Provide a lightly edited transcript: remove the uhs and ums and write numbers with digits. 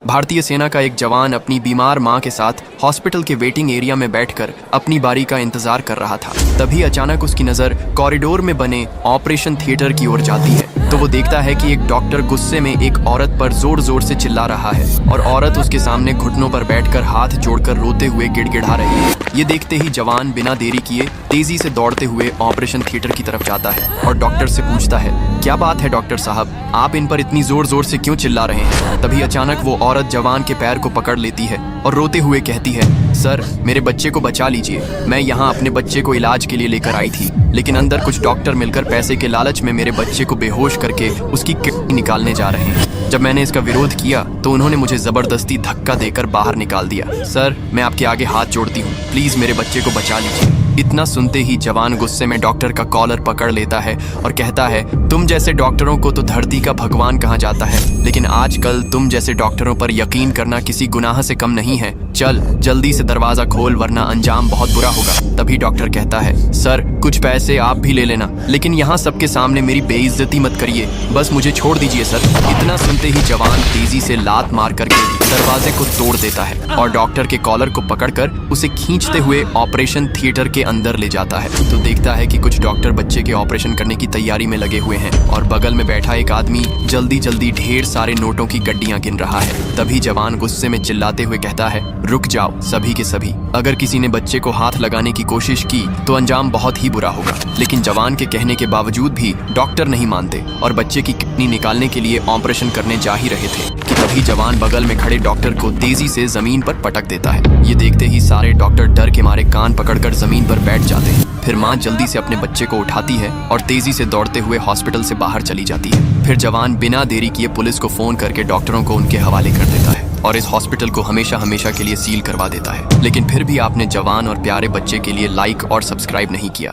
भारतीय सेना का एक जवान अपनी बीमार मां के साथ हॉस्पिटल के वेटिंग एरिया में बैठकर अपनी बारी का इंतजार कर रहा था। तभी अचानक उसकी नजर कॉरिडोर में बने ऑपरेशन थिएटर की ओर जाती है तो वो देखता है कि एक डॉक्टर गुस्से में एक औरत पर जोर जोर से चिल्ला रहा है और औरत उसके सामने घुटनों पर बैठकर हाथ जोड़कर रोते हुए गिड़गिड़ा रही है। ये देखते ही जवान बिना देरी किए तेजी से दौड़ते हुए ऑपरेशन थिएटर की तरफ जाता है और डॉक्टर से पूछता है, क्या बात है डॉक्टर साहब, आप इन पर इतनी जोर जोर से क्यों चिल्ला रहे हैं। तभी अचानक वो औरत जवान के पैर को पकड़ लेती है और रोते हुए कहती है, सर मेरे बच्चे को बचा लीजिए, मैं यहाँ अपने बच्चे को इलाज के लिए लेकर आई थी, लेकिन अंदर कुछ डॉक्टर मिलकर पैसे के लालच में मेरे बच्चे को बेहोश करके उसकी किडनी निकालने जा रहे हैं। जब मैंने इसका विरोध किया तो उन्होंने मुझे जबरदस्ती धक्का देकर बाहर निकाल दिया। सर मैं आपके आगे हाथ जोड़ती हूँ, प्लीज मेरे बच्चे को बचा लीजिए। इतना सुनते ही जवान गुस्से में डॉक्टर का कॉलर पकड़ लेता है और कहता है, तुम जैसे डॉक्टरों को तो धरती का भगवान कहा जाता है, लेकिन आजकल तुम जैसे डॉक्टरों पर यकीन करना किसी गुनाह से कम नहीं है। चल जल्दी से दरवाजा खोल वरना अंजाम बहुत बुरा होगा। तभी डॉक्टर कहता है, सर कुछ पैसे आप भी ले लेना, लेकिन यहाँ सबके सामने मेरी बेइज्जती मत करिए, बस मुझे छोड़ दीजिए सर। इतना सुनते ही जवान तेजी से लात मार करके दरवाजे को तोड़ देता है और डॉक्टर के कॉलर को पकड़कर उसे खींचते हुए ऑपरेशन थिएटर के अंदर ले जाता है तो देखता है कि कुछ डॉक्टर बच्चे के ऑपरेशन करने की तैयारी में लगे हुए हैं और बगल में बैठा एक आदमी जल्दी जल्दी ढेर सारे नोटों की गड्डियां गिन रहा है। तभी जवान गुस्से में चिल्लाते हुए कहता है, रुक जाओ सभी के सभी, अगर किसी ने बच्चे को हाथ लगाने की कोशिश की तो अंजाम बहुत ही बुरा होगा। लेकिन जवान के कहने के बावजूद भी डॉक्टर नहीं मानते और बच्चे की किडनी निकालने के लिए ऑपरेशन करने जा ही रहे थे कि तभी जवान बगल में खड़े डॉक्टर को तेजी से जमीन पर पटक देता है। ये देखते ही सारे डॉक्टर डर के मारे कान पकड़कर जमीन पर बैठ जाते हैं। फिर माँ जल्दी से अपने बच्चे को उठाती है और तेजी से दौड़ते हुए हॉस्पिटल से बाहर चली जाती है। फिर जवान बिना देरी किए पुलिस को फोन करके डॉक्टरों को उनके हवाले कर देता है और इस हॉस्पिटल को हमेशा हमेशा के लिए सील करवा देता है। लेकिन फिर भी आपने जवान और प्यारे बच्चे के लिए लाइक और सब्सक्राइब नहीं किया।